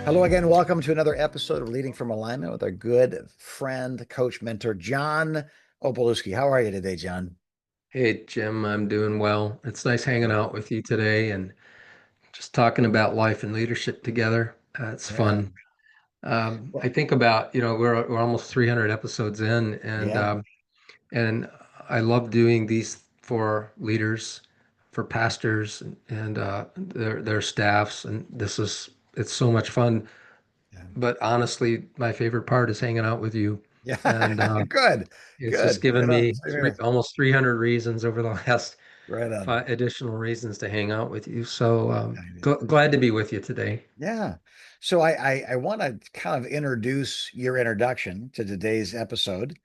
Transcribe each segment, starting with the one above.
Hello again. Welcome to another episode of Leading from Alignment with our good friend, coach, mentor, John Opalewski. How are you today, John? Hey Jim, I'm doing well. It's nice hanging out with you today and just talking about life and leadership together. It's Yeah. fun. I Well, think about, we're almost 300 episodes in, yeah. and I love doing these for leaders, for pastors, and their staffs, and it's so much fun. Yeah. But honestly, my favorite part is hanging out with you, Yeah. and Good. it's just Good. given Right on. me Same here. almost 300 reasons over the last Right on. five additional reasons to hang out with you. So Yeah. glad to be with you today. Yeah. So I want to kind of introduce your introduction to today's episode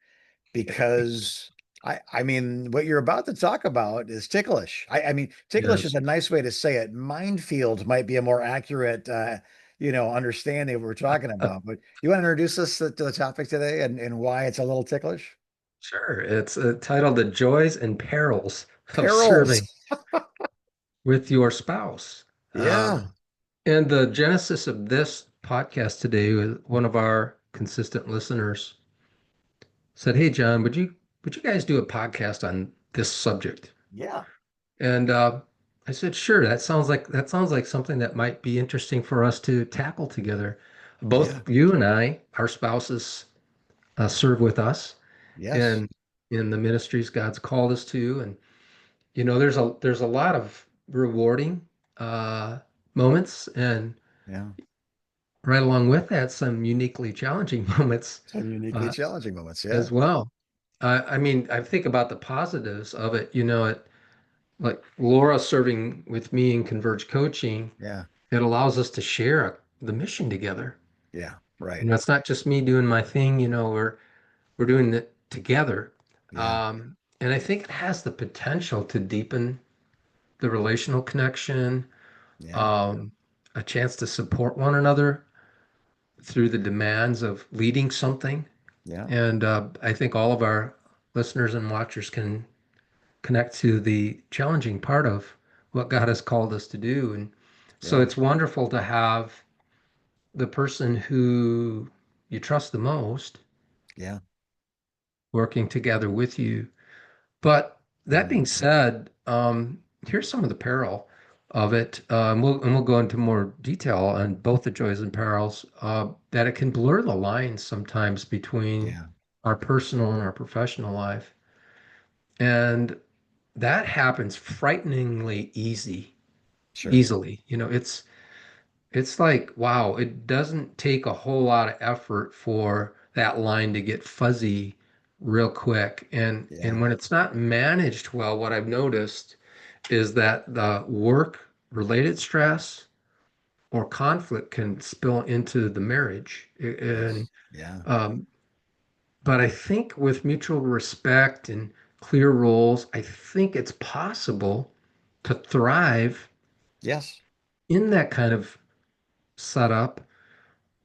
because I mean what you're about to talk about is ticklish. I mean ticklish is Yes. a nice way to say it. Minefield might be a more accurate understanding of what we're talking about. But you want to introduce us to the topic today and why it's a little ticklish? Sure. It's titled The Joys and Perils of Perils. Serving with Your Spouse. Um, Yeah. and the genesis of this podcast today was one of our consistent listeners said, "Hey, John, would you guys do a podcast on this subject?" Yeah. And I said, "Sure. That sounds like something that might be interesting for us to tackle together. Yeah. Both you and I, our spouses, serve with us Yes. in the ministries God's called us to, and there's a lot of rewarding uh, moments, and Yeah. right along with that, some uniquely challenging moments Some uniquely uh, challenging moments. Yeah. as well. I mean, I think about the positives of it. Like Laura serving with me in Converge Coaching, Yeah. it allows us to share the mission together. Yeah. Right. It's not just me doing my thing. We're doing it together. Yeah. And I think it has the potential to deepen the relational connection, Yeah. um, a chance to support one another through the demands of leading something. Yeah. And I think all of our listeners and watchers can connect to the challenging part of what God has called us to do. And so Yeah. it's wonderful to have the person who you trust the most Yeah. working together with you. But that Yeah. being said, here's some of the peril of it. We'll go into more detail on both the joys and perils. That it can blur the lines sometimes between Yeah. our personal and our professional life, and that happens frighteningly Sure. easily. It's like, wow, it doesn't take a whole lot of effort for that line to get fuzzy real quick. And Yeah. when it's not managed well, what I've noticed is that the work related stress or conflict can spill into the marriage. And Yes. Yeah. um, but I think with mutual respect and clear roles, I think it's possible to thrive Yes. in that kind of setup.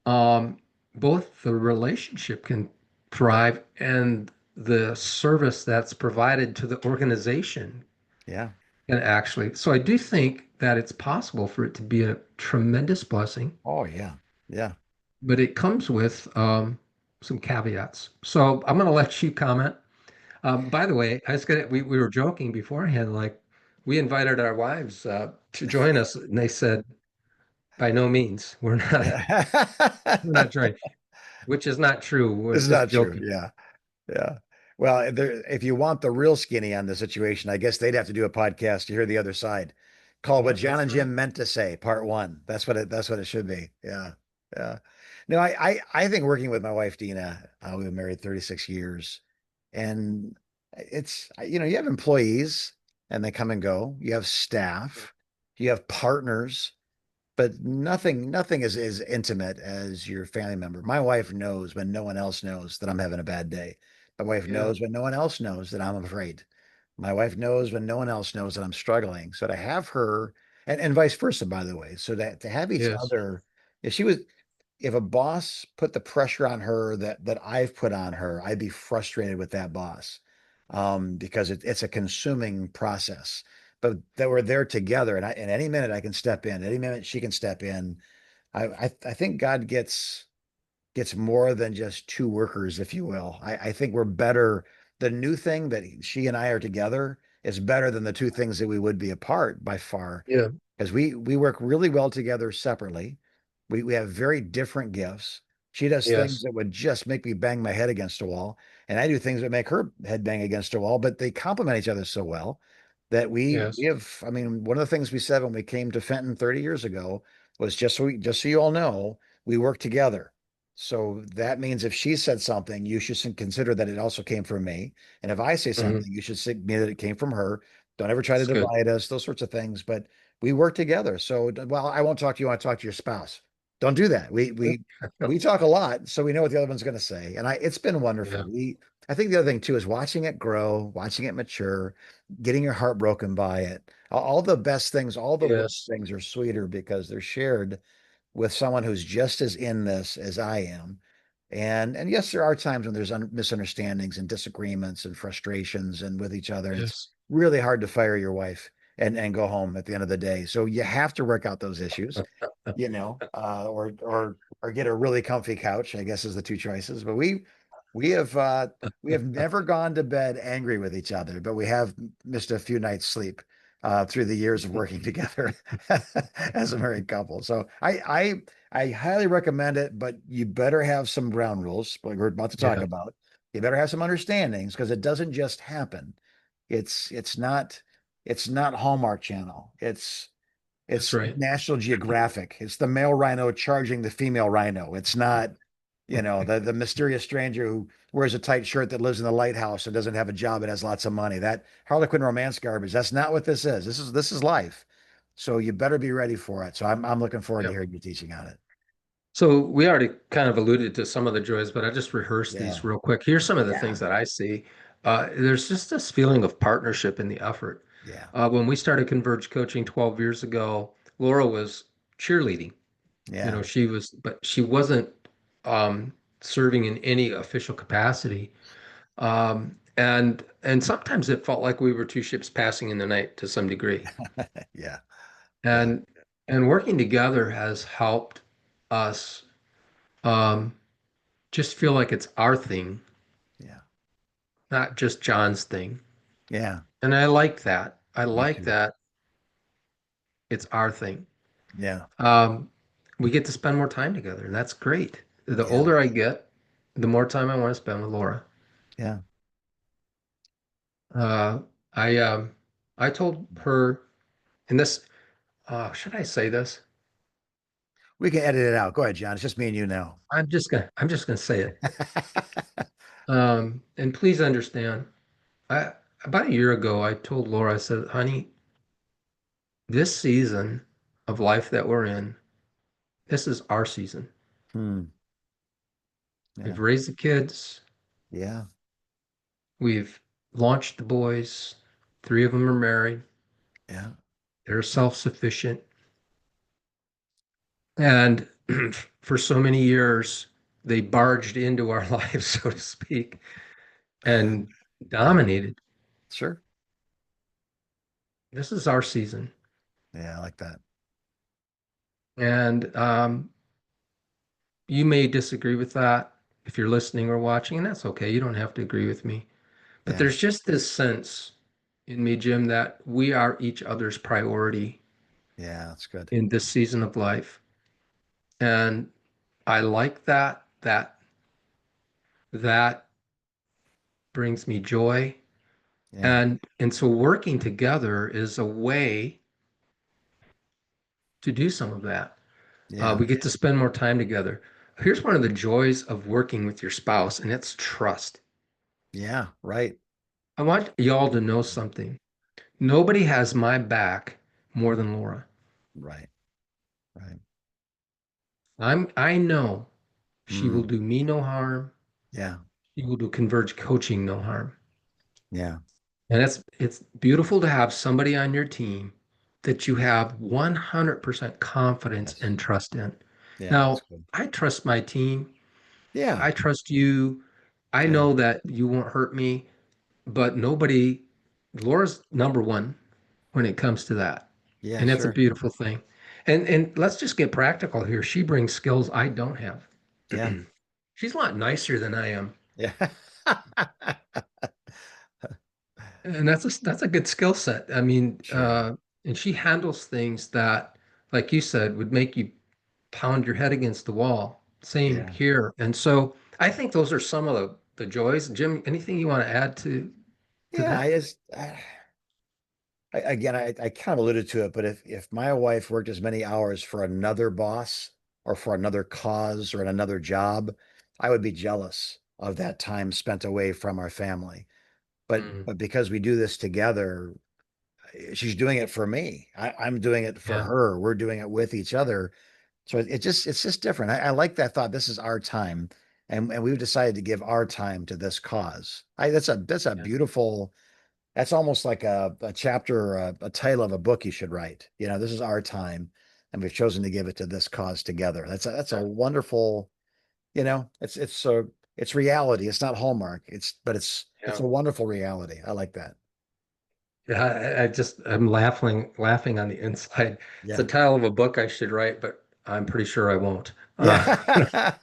um, Both the relationship can thrive and the service that's provided to the organization Yeah. can actually. So I do think that it's possible for it to be a tremendous blessing, Oh, yeah. Yeah. but it comes with some caveats. So I'm going to let you comment. By the way, we were joking beforehand, like we invited our wives to join us, and they said, by no means, we're not joining, which is not true. We're It's just not true. joking. Yeah. Yeah. Well, if you want the real skinny on the situation, I guess they'd have to do a podcast to hear the other side. Called What Yeah, John that's and right. Jim Meant to Say, Part One. That's what it should be. Yeah. Yeah. No, I think working with my wife, Dina, we've been married 36 years. And you have employees and they come and go. You have staff, you have partners, but nothing is as intimate as your family member. My wife knows when no one else knows that I'm having a bad day. My wife Yeah. knows when no one else knows that I'm afraid. My wife knows when no one else knows that I'm struggling. So to have her, and vice versa, by the way, so that to have each Yes. other, if she was, if a boss put the pressure on her that I've put on her, I'd be frustrated with that boss, because it's a consuming process. But that we're there together, and any minute I can step in, any minute she can step in. I think God gets more than just two workers, if you will. I think we're better. The new thing that she and I are together is better than the two things that we would be apart by far, Yeah. because we work really well together separately. We have very different gifts. She does things Yes. that would just make me bang my head against a wall, and I do things that make her head bang against a wall, but they complement each other so well that we Yes. have, I mean, one of the things we said when we came to Fenton 30 years ago was just so you all know, we work together. So that means if she said something, you should consider that it also came from me. And if I say Hmm. something, you should say me that it came from her. Don't ever try to That's good. divide us, those sorts of things. But we work together. So, well, I won't talk to you. I want to talk to your spouse. Don't do that. We talk a lot, so we know what the other one's going to say. And it's been wonderful. Yeah. I think the other thing too is watching it grow, watching it mature, getting your heart broken by it. All the best things, all the worst Yes. things are sweeter because they're shared with someone who's just as in this as I am. And yes, there are times when there's misunderstandings and disagreements and frustrations and with each other. And it's Yes. really hard to fire your wife and go home at the end of the day. So you have to work out those issues, or get a really comfy couch, I guess is the two choices. But we have we have never gone to bed angry with each other, but we have missed a few nights sleep through the years of working together as a married couple. So I highly recommend it, but you better have some ground rules, like we're about to talk Yeah. about. You better have some understandings because it doesn't just happen. It's not Hallmark Channel. That's It's right. National Geographic. It's the male rhino charging the female rhino. It's not, the mysterious stranger who wears a tight shirt that lives in the lighthouse and doesn't have a job and has lots of money. That Harlequin romance garbage. That's not what this is. This is life. So you better be ready for it. So I'm looking forward to Yeah. hearing you teaching on it. So we already kind of alluded to some of the joys, but I just rehearsed these Yeah. real quick. Here's some of the Yeah. things that I see. There's just this feeling of partnership in the effort. Yeah. When we started Converge coaching 12 years ago, Laura was cheerleading. Yeah. But she wasn't serving in any official capacity. And sometimes it felt like we were two ships passing in the night to some degree. Yeah. Yeah. And and working together has helped us um, just feel like it's our thing, Yeah. not just John's thing. Yeah. And I like that. I Me like too. that it's our thing. Yeah. Um, we get to spend more time together, and that's great. The Yeah. older I get, the more time I want to spend with Laura. Yeah. Uh, I told her, and this, should I say this? We can edit it out. Go ahead, John. It's just me and you now. I'm just gonna say it. And please understand, I about a year ago, I told Laura, I said, honey, this season of life that we're in, this is our season. Hmm. Yeah. We've raised the kids, Yeah. we've launched the boys, three of them are married, Yeah. they're self-sufficient, and for so many years, they barged into our lives, so to speak, and Yeah. dominated. Sure. This is our season. Yeah. I like that. And you may disagree with that if you're listening or watching, and that's okay. You don't have to agree with me. But Yeah. there's just this sense in me, Jim, that we are each other's priority Yeah. That's good. in this season of life. And I like that. That brings me joy. Yeah. And so working together is a way to do some of that. Yeah. We get to spend more time together. Here's one of the joys of working with your spouse, and it's trust. Yeah. Right. I want y'all to know something. Nobody has my back more than Laura. Right. Right. I know she will Mm. do me no harm. Yeah. She will do Converge coaching no harm. Yeah. And it's beautiful to have somebody on your team that you have 100% confidence Yes. and trust in. Yeah. That's Now, good. I trust my team. Yeah. I trust you. I Yeah. know that you won't hurt me, but Laura's number one when it comes to that. Yeah. And that's a Sure. beautiful thing. And let's just get practical here. She brings skills I don't have. Yeah. She's a lot nicer than I am. Yeah. And that's a good skill set. I mean, Sure. and she handles things that, like you said, would make you pound your head against the wall. Same Yeah. here. And so I think those are some of the joys. Jim, anything you want to add to Yeah. that? I kind of alluded to it, but if my wife worked as many hours for another boss or for another cause or in another job, I would be jealous of that time spent away from our family. Mm, But because we do this together, she's doing it for me. I'm doing it for yeah, her. We're doing it with each other. So it's just different. I like that thought. This is our time, and we've decided to give our time to this cause. That's a yeah, beautiful. That's almost like a chapter or a title of a book you should write. You know, this is our time, and we've chosen to give it to this cause together. That's a yeah, wonderful. You know, it's reality. It's not Hallmark. It's yeah. a wonderful reality. I like that. Yeah, I'm laughing on the inside. It's the Yeah. title of a book I should write, but I'm pretty sure I won't. Yeah.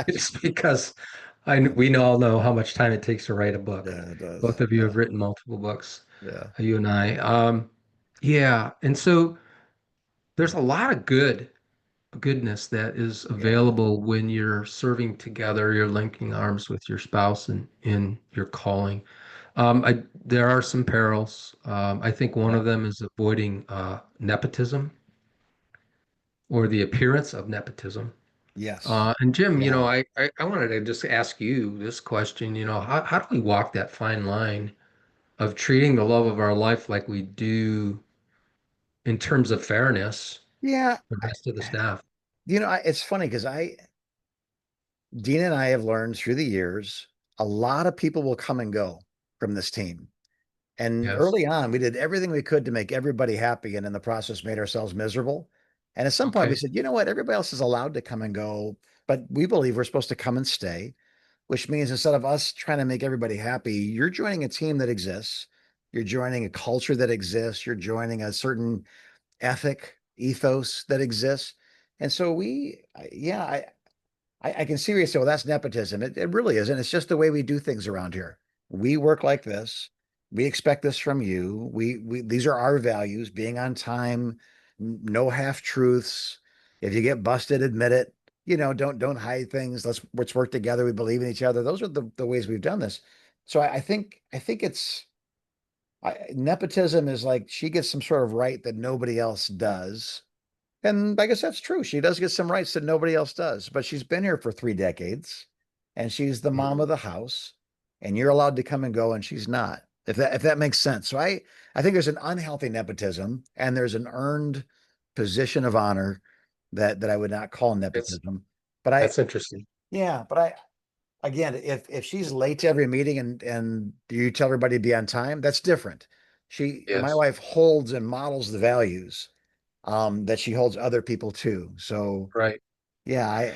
Just because we all know how much time it takes to write a book. Yeah, it Both does. of you Yeah. have written multiple books, Yeah. you and I. Yeah, and so there's a lot of goodness that is Yeah. available when you're serving together, you're linking arms with your spouse and in your calling. There are some perils. I think one Yeah. of them is avoiding nepotism or the appearance of nepotism. Yes. And Jim, Yeah. I wanted to just ask you this question, how do we walk that fine line of treating the love of our life like we do in terms of fairness, Yeah. the rest of the staff? It's funny because Dean and I have learned through the years, a lot of people will come and go from this team. And Yes. early on, we did everything we could to make everybody happy, and in the process, made ourselves miserable. And at some point, we Okay. said, you know what? Everybody else is allowed to come and go, but we believe we're supposed to come and stay, which means instead of us trying to make everybody happy, you're joining a team that exists. You're joining a culture that exists. You're joining a certain ethic, ethos that exists. And so yeah, I can see where you say, well, that's nepotism. It really isn't. It's just the way we do things around here. We work like this. We expect this from you. These are our values: being on time, no half truths. If you get busted, admit it. You know, don't hide things. Let's work together. We believe in each other. Those are the ways we've done this. So I think nepotism is like she gets some sort of right that nobody else does. And I guess that's true. She does get some rights that nobody else does, but she's been here for 3 decades and she's the mom Mhm. of the house and you're allowed to come and go and she's not. If that makes sense. So I think there's an unhealthy nepotism and there's an earned position of honor that I would not call That's nepotism. But that's interesting. yeah, but again, if she's late to every meeting and you tell everybody to be on time, that's different. My Yes. wife holds and models the values that she holds other people to. So Right. yeah,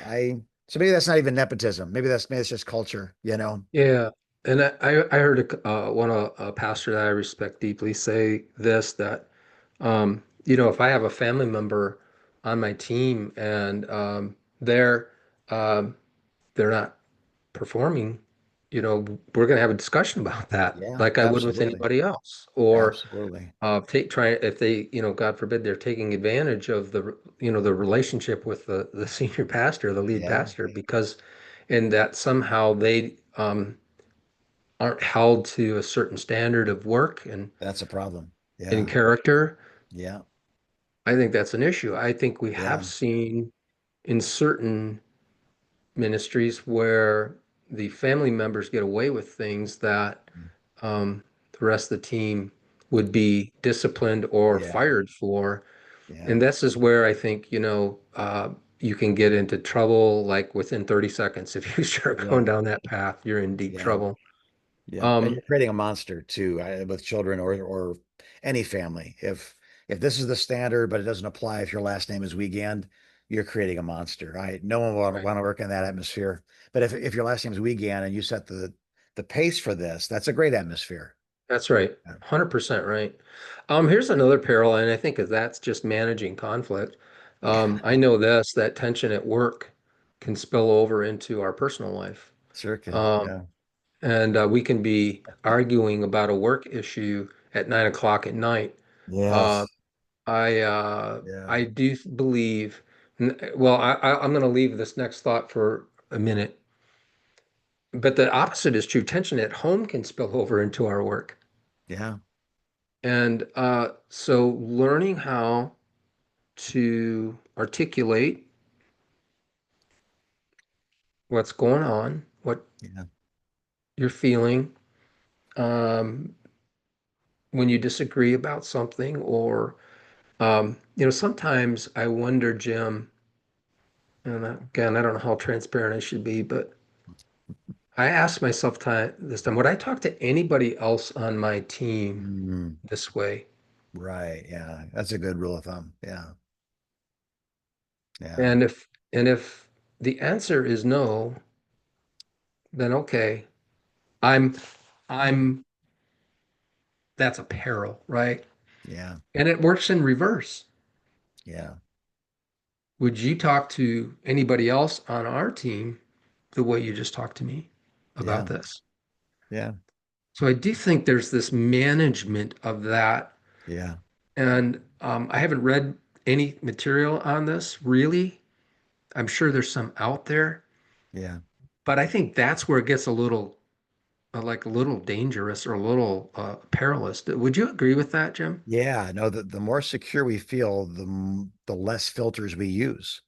so maybe that's not even nepotism. Maybe it's just culture, you know? Yeah. And I heard a pastor that I respect deeply say this that if I have a family member on my team and um, they're not performing, we're going to have a discussion about that, Yeah, like I would with absolutely. anybody else. Or Absolutely. try if they, God forbid, they're taking advantage of the relationship with the senior pastor, the lead Yeah, pastor, because in that somehow they aren't held to a certain standard of work and that's a problem. in Yeah. character. Yeah. I think that's an issue. I think we have Yeah. seen in certain ministries where the family members get away with things that the rest of the team would be disciplined or Yeah. fired for. Yeah. And this is where I think, you can get into trouble like within 30 seconds. If you start Yeah. going down that path, you're in deep Yeah. trouble. Yeah. And Um, you're creating a monster too, with children or any family. If this is the standard, but it doesn't apply if your last name is Wiegand, you're creating a monster. Right? No one will right. want to work in that atmosphere. But if your last name is Wiegand and you set the pace for this, that's a great atmosphere. That's right. Yeah. 100% right. Here's another peril, and I think that's just managing conflict. Yeah, I know this, that tension at work can spill over into our personal life. sure can. Um, Yeah. and we can be arguing about a work issue at 9 o'clock at night. Uh, Yes. I Yeah. do believe, well, I'm going to leave this next thought for a minute, but the opposite is true. Tension at home can spill over into our work. Yeah. And so learning how to articulate what's going on, what Yeah. you're feeling um, when you disagree about something, or sometimes I wonder, Jim, and again, I don't know how transparent I should be, but I ask myself this time, would I talk to anybody else on my team Mm, this way? right. Yeah. That's a good rule of thumb. Yeah. Yeah. And if the answer is no, then okay, I'm I'm that's a peril, right? Yeah. And it works in reverse. Yeah. Would you talk to anybody else on our team the way you just talked to me about Yeah. this? Yeah. So I do think there's this management of that. Yeah. And I haven't read any material on this really. I'm sure there's some out there, Yeah. but I think that's where it gets a little like a little dangerous or a little perilous. Would you agree with that, Jim? Yeah. No, the more secure we feel, the less filters we use.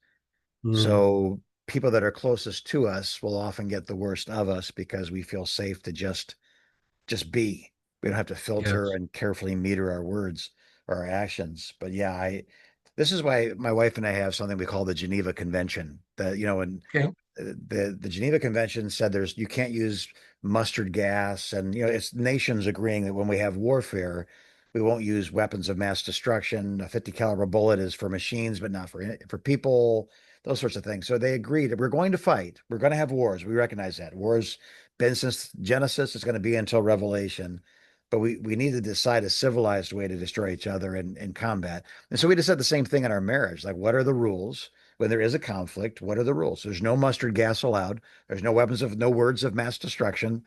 Mm, So people that are closest to us will often get the worst of us because we feel safe to just be. We don't have to filter yes. and carefully meter our words or our actions. But yeah, I this is why my wife and I have something we call the Geneva Convention. That, and Okay. the Geneva Convention said there's you can't use mustard gas, and it's nations agreeing that when we have warfare, we won't use weapons of mass destruction. A 50 caliber bullet is for machines, but not for people. Those sorts of things. So they agreed that we're going to fight. We're going to have wars. We recognize that wars been since Genesis. It's going to be until Revelation. But we need to decide a civilized way to destroy each other in combat. And so we just said the same thing in our marriage. Like, what are the rules? When there is a conflict, what are the rules? There's no mustard gas allowed. There's no words of mass destruction.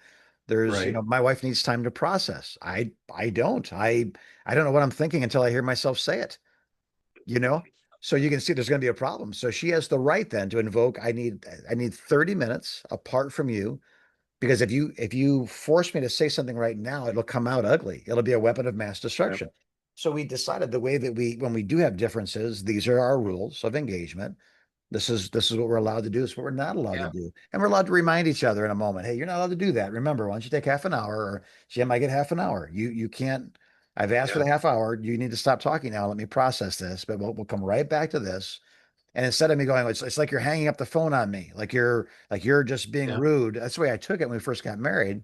There's, Right. my wife needs time to process. I don't. I don't know what I'm thinking until I hear myself say it, you know? So you can see there's going to be a problem. So she has the right then to invoke, I need 30 minutes apart from you, because if you force me to say something right now, it'll come out ugly. It'll be a weapon of mass Yep. destruction. So we decided the way that when we do have differences, these are our rules of engagement. This is what we're allowed to do. This is what we're not allowed to Yeah. do. And we're allowed to remind each other in a moment, hey, you're not allowed to do that. Remember, why don't you take half an hour? Or Jim, I get half an hour. You can't. I've asked for Yeah. the half hour. You need to stop talking now. Let me process this. But we'll come right back to this. And instead of me going, it's like you're hanging up the phone on me, like you're just being Yeah. rude. That's the way I took it when we first got married.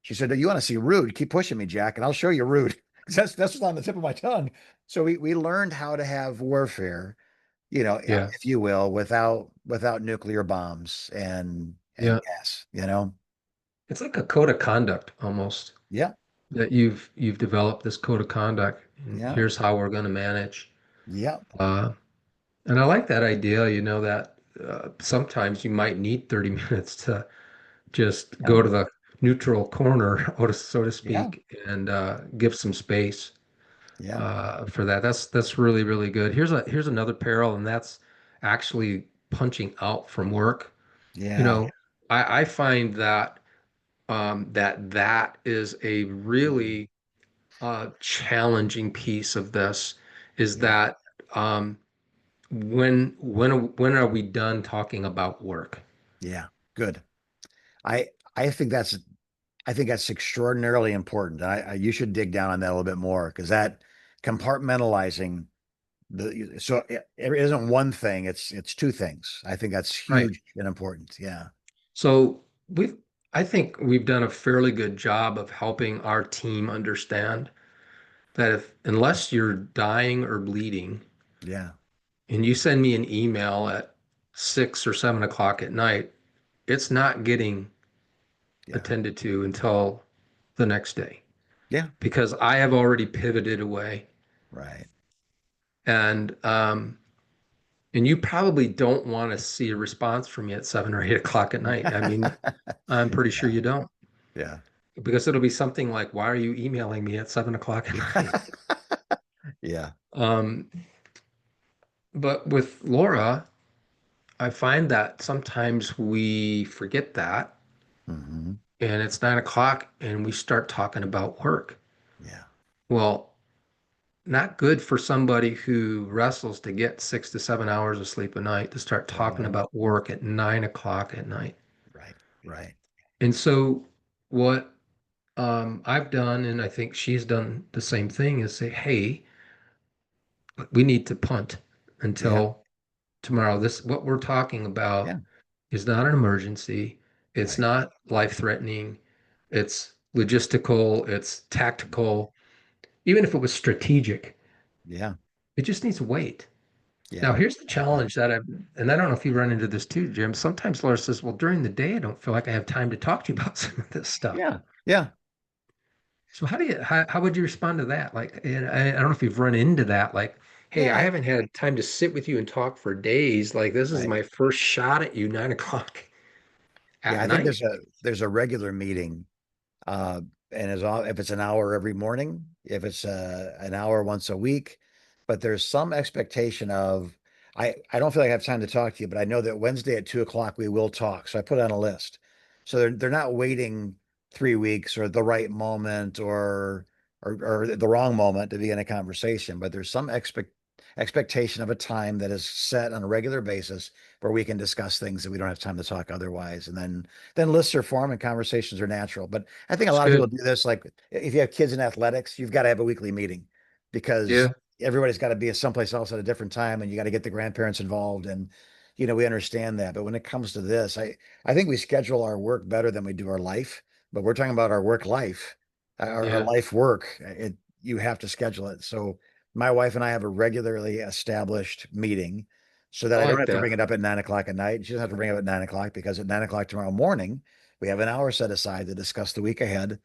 She said, "You want to see rude? Keep pushing me, Jack, and I'll show you rude." 'Cause that's what's on the tip of my tongue. So we learned how to have warfare, Yeah. if you will, without nuclear bombs and Yeah. gas. It's like a code of conduct almost Yeah, that you've developed this code of conduct, and yeah, here's how we're going to manage. yeah, Uh, and I like that idea, that sometimes you might need 30 minutes to just yeah, go to the neutral corner, so to yeah, speak, and give some space yeah, for that. That's really, really good. Here's another peril, and that's actually punching out from work. You yeah, know, I find that that is a mm, really challenging piece of this is yeah, that um, when are we done talking about work? yeah. Good. I I think that's I think that's extraordinarily important. You should dig down on that a little bit more, because that compartmentalizing so it isn't one thing, it's two things. I think that's Right. huge and important. Yeah. So I think we've done a fairly good job of helping our team understand that unless you're dying or bleeding, Yeah. and you send me an email at 6 or 7 o'clock at night, it's not getting Yeah. attended to until the next day Yeah. because I have already pivoted away. Right. And And you probably don't want to see a response from me at 7 or 8 o'clock at night. I mean, I'm pretty sure Yeah. you don't, Yeah. because it'll be something like, "Why are you emailing me at 7 o'clock at night?" Yeah. Um, but with Laura, I find that sometimes we forget that, Hmm. and it's 9 o'clock, and we start talking about work. Yeah. Well, not good for somebody who wrestles to get 6 to 7 hours of sleep a night to start talking Yeah. about work at 9 o'clock at night. Right. Right. And so, what I've done, and I think she's done the same thing, is say, hey, we need to punt Yeah. until tomorrow. This, what we're talking Yeah. about, is not an emergency. It's Right. not life-threatening. It's logistical, it's tactical. Even if it was strategic, Yeah. it just needs to wait. Now, Yeah. here's the Yeah. challenge that I've, and I don't know if you run into this too, Jim. Sometimes Laura says, well, during the day, I don't feel like I have time to talk to you about some of this stuff. Yeah. Yeah. So how would you respond to that? Like, and I don't know if you've run into that. Like, hey, I Yeah. haven't had time to sit with you and talk for days. Like, this is Right. my first shot at you, 9 o'clock Yeah. at I think night. there's a regular meeting. Uh, and if it's an hour every morning, if it's an hour once a week, but there's some expectation of, I don't feel like I have time to talk to you, but I know that Wednesday at 2 o'clock we will talk. So I put it on a list. So they're not waiting 3 weeks or the right moment or the wrong moment to be in a conversation, but there's some expectation of a time that is set on a regular basis where we can discuss things that we don't have time to talk otherwise. And then lists are formed and conversations are natural. But I think a That's lot of people good. do this. Like if you have kids in athletics, you've got to have a weekly meeting Yeah, because everybody's got to be someplace else at a different time, and you got to get the grandparents involved. And we understand that. But when it comes to this, I think we schedule our work better than we do our life. But we're talking about our work life, our yeah. life work. You have to schedule it. So my wife and I have a regularly established meeting so that I I don't like have to that. bring it up at 9 o'clock at night. She doesn't have to bring it up at 9 o'clock because at 9 o'clock tomorrow morning, we have an hour set aside to discuss the week ahead,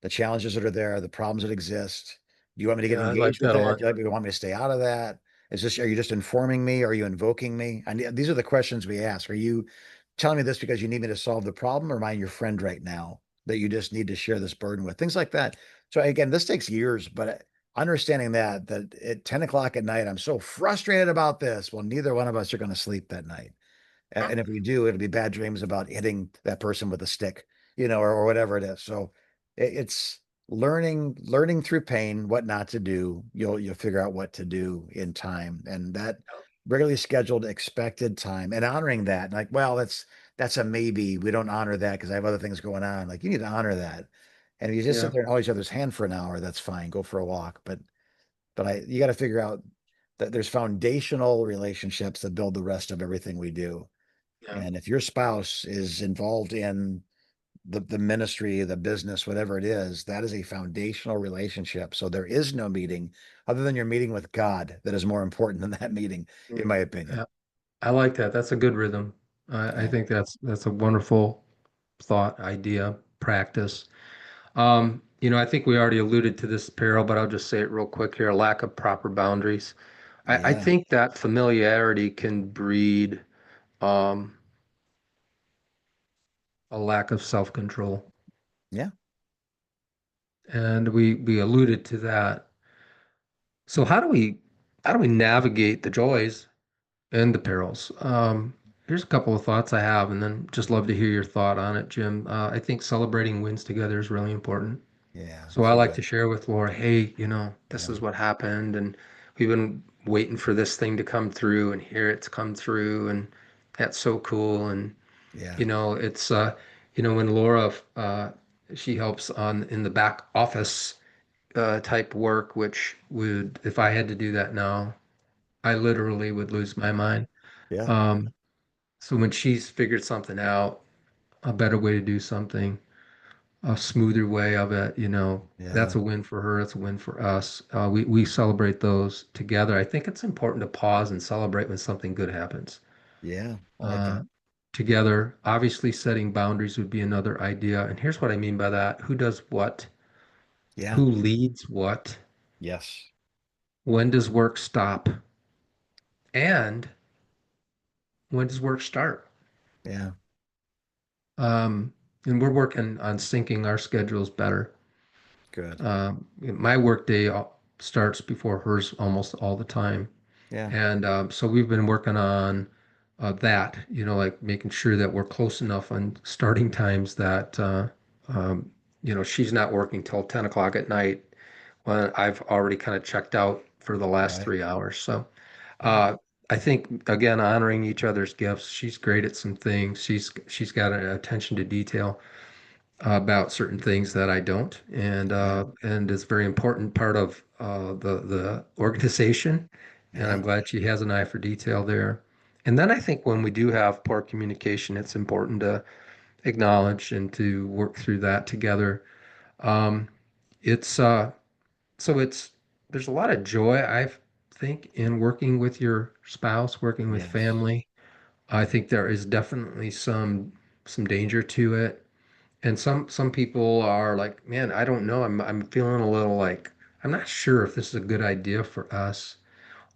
the challenges that are there, the problems that exist. Do you want me to get Yeah, I like engaged with that a that? lot. Do you want me to stay out of that? Are you just informing me? Are you invoking me? These are the questions we ask. Are you telling me this because you need me to solve the problem, or am I your friend right now that you just need to share this burden with? Things like that. So again, this takes years, but understanding that at 10 o'clock at night, I'm so frustrated about this. Well, neither one of us are going to sleep that night. And if we do, it'll be bad dreams about hitting that person with a stick, or whatever it is. So it's learning through pain what not to do. You'll figure out what to do in time, and that regularly scheduled, expected time, and honoring that. Like, well, that's a maybe. We don't honor that because I have other things going on. Like, you need to honor that. And if you just sit Yeah, there and hold each other's hand for an hour, that's fine. Go for a walk. But you got to figure out that there's foundational relationships that build the rest of everything we do. yeah, And if your spouse is involved in the ministry, the business, whatever it is, that is a foundational relationship. So there is no meeting other than your meeting with God that is more important than that meeting, in mm, my opinion. yeah. I like that. That's a good rhythm. I Yeah. think that's a wonderful thought, idea, practice. I think we already alluded to this, Peril, but I'll just say it real quick here, a lack of proper boundaries. I Yeah. think that familiarity can breed um, a lack of self-control. Yeah. And we alluded to that. So how do we navigate the joys and the perils? Here's a couple of thoughts I have, and then just love to hear your thought on it, Jim. I think celebrating wins together is really important. Yeah. So I So like good. to share with Laura, hey, this Yeah. is what happened, and we've been waiting for this thing to come through, and here it's come through, and that's so cool. And Yeah. it's when Laura she helps on in the back office type work, which would, if I had to do that now, I literally would lose my mind. Yeah. Um, so when she's figured something out, a better way to do something, a smoother way of it, that's Yeah. a win for her. It's a win for us. We celebrate those together. I think it's important to pause and celebrate when something good happens. Yeah. I like Uh, that. Together, obviously setting boundaries would be another idea. And here's what I mean by that. Who does what? Yeah. Who leads what? Yes. When does work stop? And when does work start? Yeah. Um, and we're working on syncing our schedules better. Good. My workday starts before hers almost all the time. Yeah. And so we've been working on that, like making sure that we're close enough on starting times that, um, she's not working till 10 o'clock at night when I've already kind of checked out for the last Right. 3 hours. So Yeah. uh, I think, again, honoring each other's gifts. She's great at some things. She's got an attention to detail about certain things that I don't, Yeah. and it's a very important part of the organization. And Yeah. I'm glad she has an eye for detail there. And then I think when we do have poor communication, it's important to acknowledge and to work through that together. Um, it's so it's there's a lot of joy, I think, in working with your spouse, working with Yes. family. I think there is definitely some danger to it, and some people are like, man, I don't know. I'm feeling a little like I'm not sure if this is a good idea for us.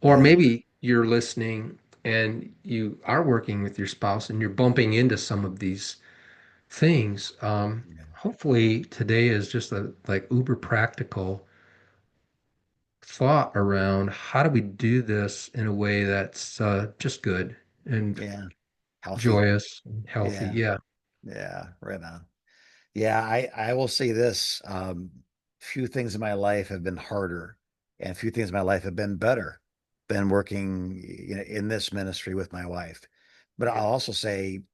Or Yeah. maybe you're listening and you are working with your spouse and you're bumping into some of these things. Yeah. Hopefully today is just a like uber practical thought around how do we do this in a way that's just good and Yeah. Healthy. joyous and healthy. Yeah. Yeah. Yeah. Right on. Yeah. I will say this. Few things in my life have been harder, and few things in my life have been better than working, in this ministry with my wife. But Yeah. I'll also say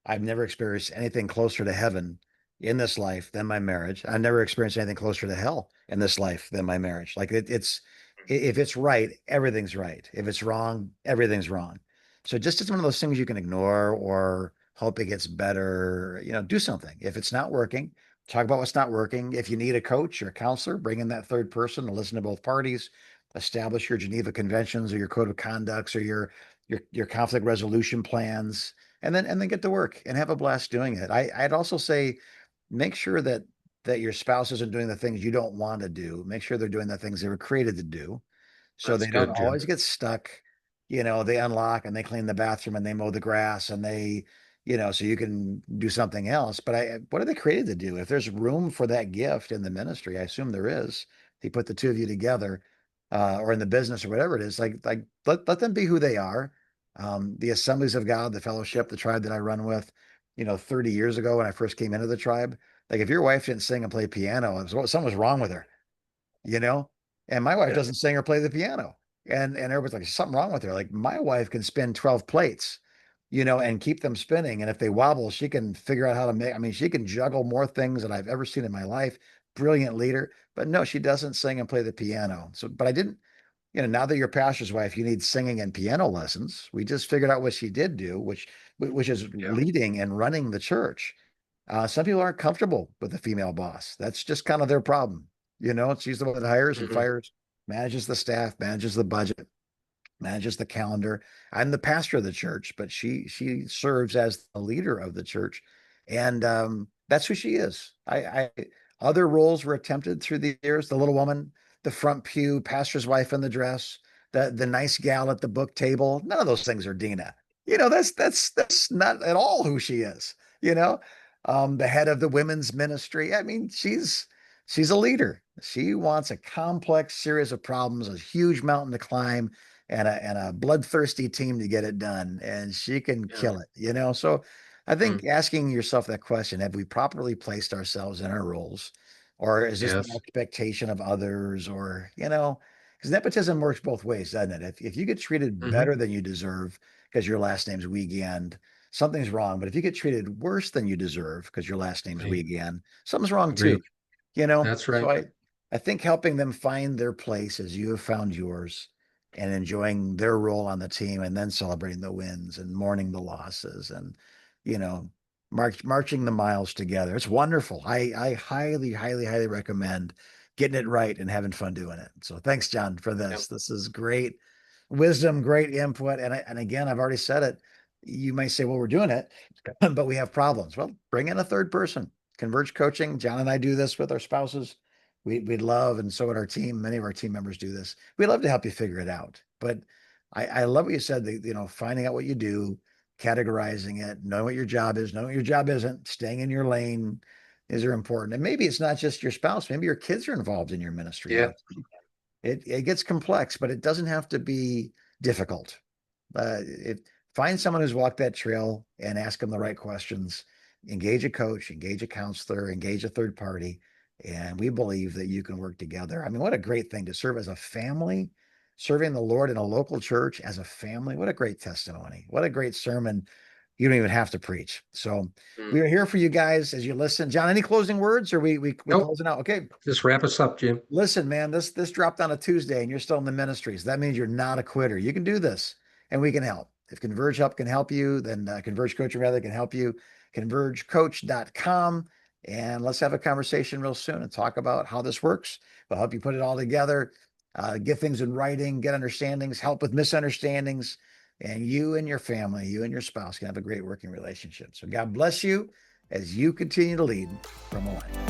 I've never experienced anything closer to heaven in this life than my marriage. I've never experienced anything closer to hell in this life than my marriage. Like if it's right, everything's right. If it's wrong, everything's wrong. So just it's one of those things you can ignore or hope it gets better. Do something. If it's not working, talk about what's not working. If you need a coach or a counselor, bring in that third person to listen to both parties. Establish your Geneva Conventions or your code of conducts or your conflict resolution plans, and then get to work and have a blast doing it. I'd also say make sure that your spouse isn't doing the things you don't want to do. Make sure they're doing the things they were created to do, so That's they don't good, Jim. always get stuck. They unlock and they clean the bathroom and they mow the grass and so you can do something else. But what are they created to do? If there's room for that gift in the ministry, I assume there is. They put the two of you together, or in the business or whatever it is. Like let them be who they are. The Assemblies of God, the fellowship, the tribe that I run with, 30 years ago when I first came into the tribe, like if your wife didn't sing and play piano, something was wrong with her you know? And my wife Yeah. doesn't sing or play the piano. And everybody's like, something wrong with her. Like my wife can spin 12 plates, and keep them spinning. And if they wobble, she can figure out how to make, I mean, she can juggle more things than I've ever seen in my life. Brilliant leader. But no, she doesn't sing and play the piano. So, but I didn't, now that you're a pastor's wife, you need singing and piano lessons. We just figured out what she did do, which is Yeah. leading and running the church. Some people aren't comfortable with the female boss. That's just kind of their problem. She's the one that hires and Mhm. fires, manages the staff, manages the budget, manages the calendar. I'm the pastor of the church, but she serves as the leader of the church, and that's who she is. I other roles were attempted through the years. The little woman, the front pew, pastor's wife in the dress, the nice gal at the book table. None of those things are Dina. That's not at all who she is. The head of the women's ministry. I mean, she's a leader. She wants a complex series of problems, a huge mountain to climb, and a bloodthirsty team to get it done, and she can Yeah. kill it. So I think Mm. asking yourself that question, have we properly placed ourselves in our roles, or is this the Yes. expectation of others, or because nepotism works both ways, doesn't it? If you get treated Hmm. better than you deserve because your last name's Wiegand, something's wrong. But if you get treated worse than you deserve because your last name's Right. Wiegand, something's wrong too. Agreed. you know That's so right. I think helping them find their place as you have found yours, and enjoying their role on the team, and then celebrating the wins and mourning the losses, and you know marching the miles together. It's wonderful. I highly, highly, highly recommend getting it right and having fun doing it. So thanks, John, for Yep. this is great wisdom, great input. And again, I've already said it. You may say, well, we're doing it, but we have problems. Well, bring in a third person. Converge coaching. John and I do this with our spouses. We'd love, and so would our team. Many of our team members do this. We'd love to help you figure it out. But I love what you said, that, finding out what you do, categorizing it, knowing what your job is, knowing what your job isn't, staying in your lane is important. And maybe it's not just your spouse, maybe your kids are involved in your ministry. Yeah. It gets complex, but it doesn't have to be difficult. Find someone who's walked that trail and ask them the right questions. Engage a coach, engage a counselor, engage a third party, and we believe that you can work together. I mean, what a great thing to serve as a family, serving the Lord in a local church as a family. What a great testimony. What a great sermon. You don't even have to preach. So we Mm. are here for you guys as you listen. John, any closing words? Or we Nope. closing out? Okay. Just wrap us up, Jim. Listen, man, this dropped on a Tuesday and you're still in the ministries. That means you're not a quitter. You can do this and we can help. If Converge Help can help you, then Converge Coaching rather can help you. ConvergeCoach.com. And let's have a conversation real soon and talk about how this works. We'll help you put it all together, get things in writing, get understandings, help with misunderstandings. And you and your family, you and your spouse can have a great working relationship. So God bless you as you continue to lead from a life.